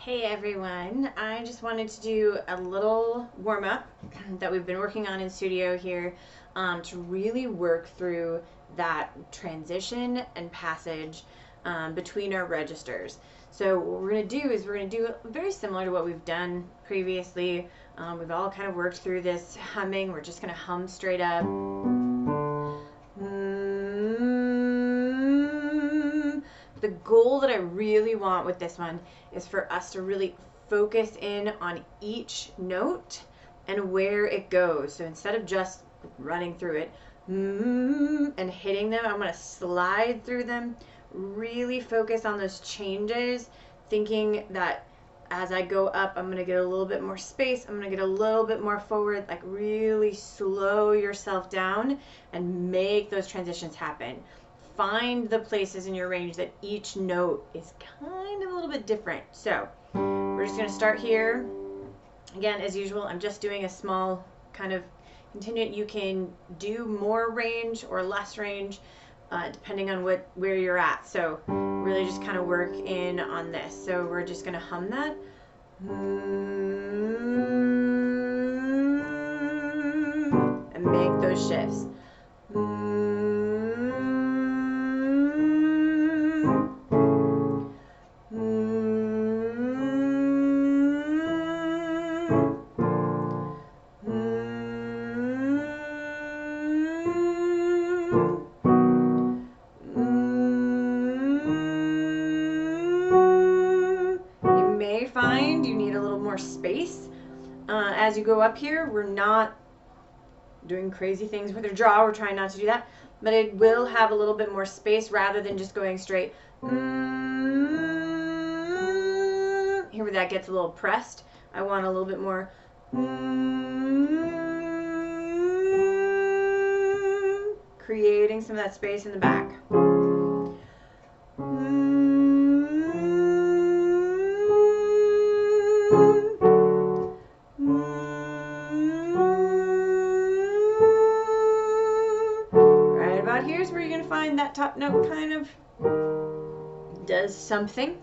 Hey everyone, I just wanted to do a little warm-up that we've been working on in studio here to really work through that transition and passage between our registers. So what we're going to do is we're going to do very similar to what we've done previously. We've all kind of worked through this humming. We're just going to hum straight up. The goal that I really want with this one is for us to really focus in on each note and where it goes. So instead of just running through it and hitting them, I'm going to slide through them, really focus on those changes, thinking that as I go up, I'm going to get a little bit more space. I'm going to get a little bit more forward, like really slow yourself down and make those transitions happen. Find the places in your range that each note is kind of a little bit different. So we're just going to start here. Again, as usual, I'm just doing a small kind of contingent. You can do more range or less range depending on where you're at. So really just kind of work in on this. So we're just going to hum that. And make those shifts. Find you need a little more space as you go up here. We're not doing crazy things with your jaw. We're trying not to do that, but it will have a little bit more space rather than just going straight. Here where that gets a little pressed, I want a little bit more. Creating some of that space in the back. Here's where you're going to find that top note kind of does something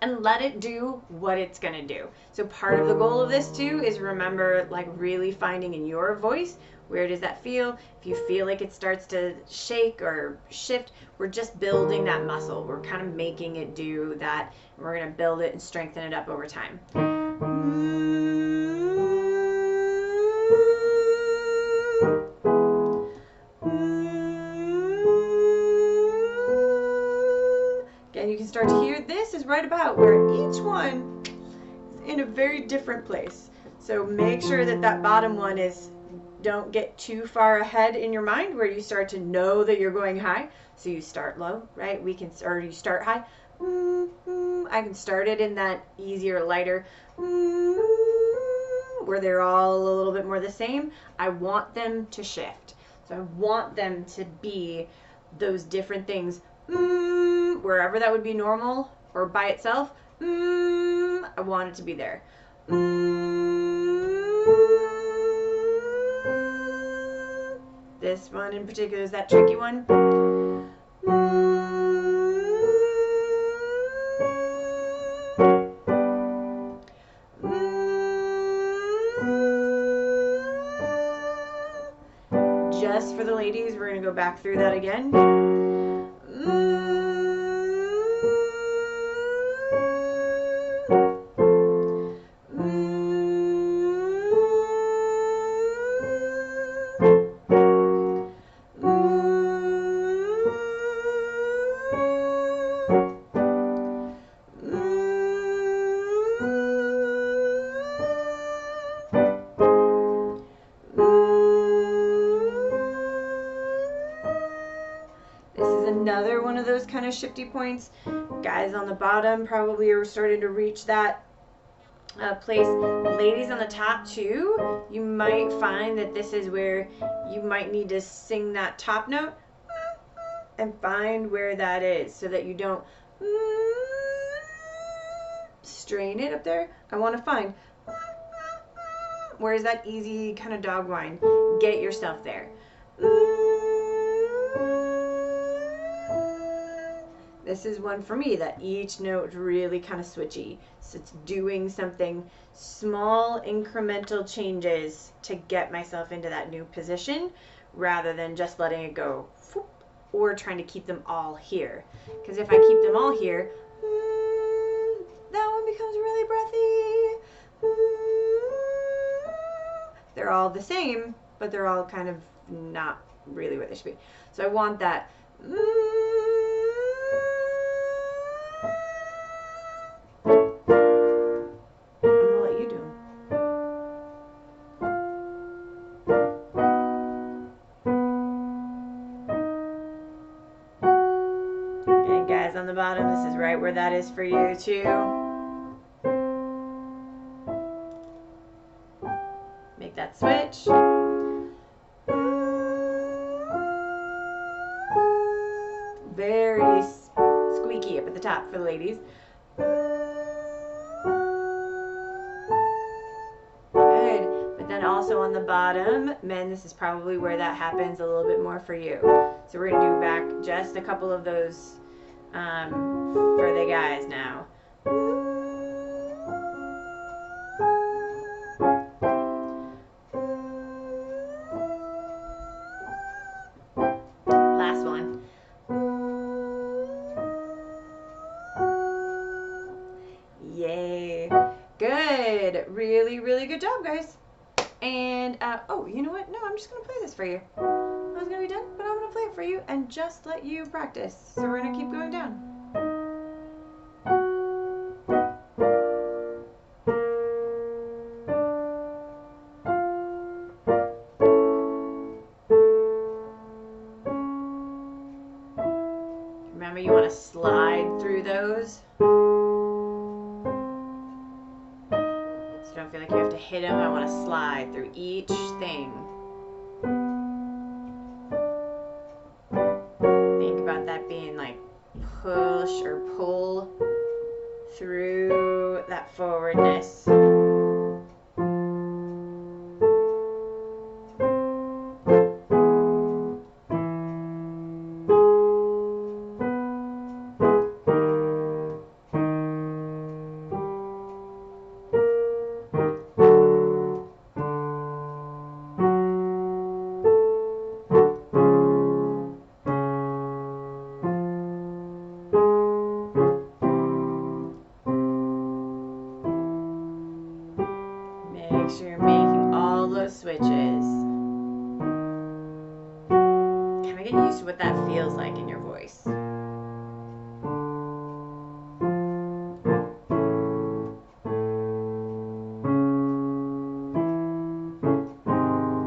and let it do what it's going to do. So part of the goal of this too is remember, like, really finding in your voice, where does that feel? If you feel like it starts to shake or shift, we're just building that muscle. We're kind of making it do that, and we're going to build it and strengthen it up over time. You can start to hear this is right about where each one is in a very different place. So make sure that that bottom one is, don't get too far ahead in your mind where you start to know that you're going high. So you start low, right? Or you start high. I can start it in that easier, lighter, where they're all a little bit more the same. I want them to shift. So I want them to be those different things. Wherever that would be normal or by itself, I want it to be there. This one in particular is that tricky one. Just for the ladies, we're going to go back through that again. Another one of those kind of shifty points. Guys on the bottom probably are starting to reach that place. Ladies on the top too, you might find that this is where you might need to sing that top note and find where that is so that you don't strain it up there. I want to find where's that easy kind of dog whine. Get yourself there. This is one for me that each note really kind of switchy. So it's doing something, small incremental changes to get myself into that new position rather than just letting it go or trying to keep them all here. Because if I keep them all here, that one becomes really breathy. They're all the same, but they're all kind of not really what they should be. So I want that. On the bottom, this is right where that is for you too. Make that switch. Very squeaky up at the top for the ladies. Good. But then also on the bottom, men, this is probably where that happens a little bit more for you. So we're going to do back just a couple of those for the guys now. Last one. Yay. Good. Really, really good job, guys. And, oh, you know what? No, I'm just going to play this for you. I was going to be done, but I'm going to play it for you and just let you practice. So we're going to keep going down. Remember, you want to slide through those. So don't feel like you have to hit them. I want to slide through each thing. Think about that being like push or pull through that forwardness. Make sure you're making all those switches. Kind of get used to what that feels like in your voice.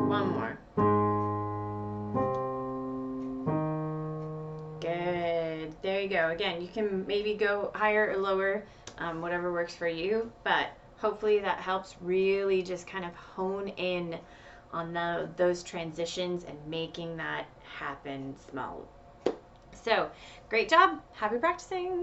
One more. Good. There you go. Again, you can maybe go higher or lower, whatever works for you, but hopefully that helps really just kind of hone in on those transitions and making that happen small. So, great job. Happy practicing.